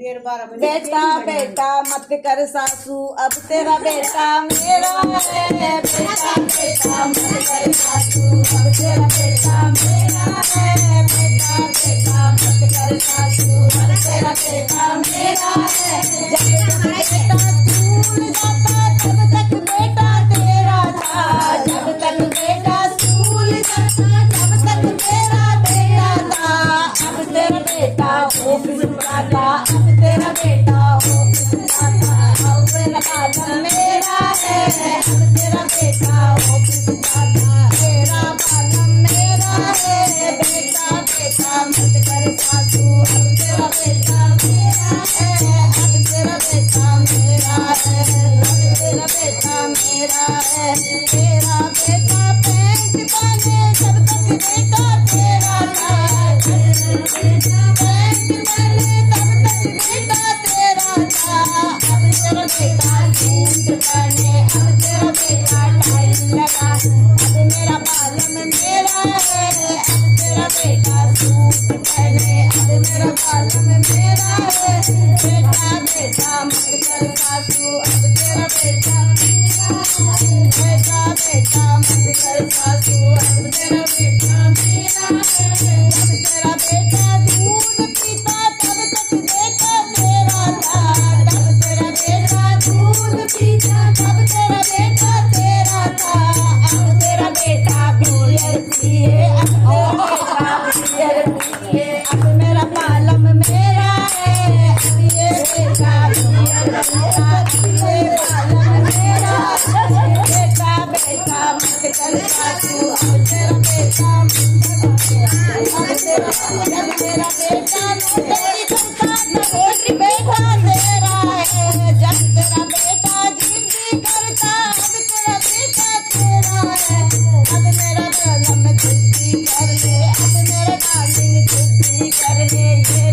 बेटा बेटा मत कर सासू, अब तेरा बेटा मेरा है। बेटा बेटा मत कर सासू, अब तेरा बेटा मेरा है। बेटा बेटा मत कर सासू, अब तेरा बेटा मेरा है। जब तक बेटा स्कूल जाता तब तक बेटा तेरा था। जब तक बेटा स्कूल जाता तब तक तेरा बेटा था। अब तेरा बेटा ऑफिस जाता, अब तेरा बेटा ऑफिस जाता। अब तेरा बालम मेरा है, अब तेरा बेटा ऑफिस जाता। तेरा बालम मेरा है। बेटा बेटा मत कर सासू, अब तेरा बेटा मेरा है। अब तेरा बेटा मेरा है, अब तेरा बेटा मेरा है। तेरा बेटा पैंट पहने जब तक बेटा तेरा था। बेटा पैंट पहने तब तक बेटा तेरा था। अब तेरा बेटा जीन्स पहने, अब तेरा बेटा टाई लगा। अब मेरा बालम मेरा है, अब तेरा बेटा सूट पहने। अब मेरा बालम मेरा है। बेटा बेटा मत कर सासू, अब तेरा बेटा मेरा है। बेटा बेटा मत कर सासू, अब तेरा बेटा मेरा है। जब तेरा बेटा दूध पीता तब तक बेटा तेरा था। तब तेरा बेटा दूध पीता तब तेरा बेटा तेरा था। अब तेरा बेटा बियर पिए, अब तेरा बेटा बियर पिए। अब मेरा बालम मेरा है, अब ये बेटा बियर पिया। ये बालम मेरा है। बेटा बेटा मत कर सासू, अब तेरा बेटा अब तेरा जब तेरा बेटा नौकरी करता नौकरी बेटा तेरा है। जब तेरा बेटा जिद्दी करता अब तेरा बेटा तेरा है। अब मेरा बालम जिद्दी कर ले, अब मेरा डार्लिंग जिद्दी कर ले। ये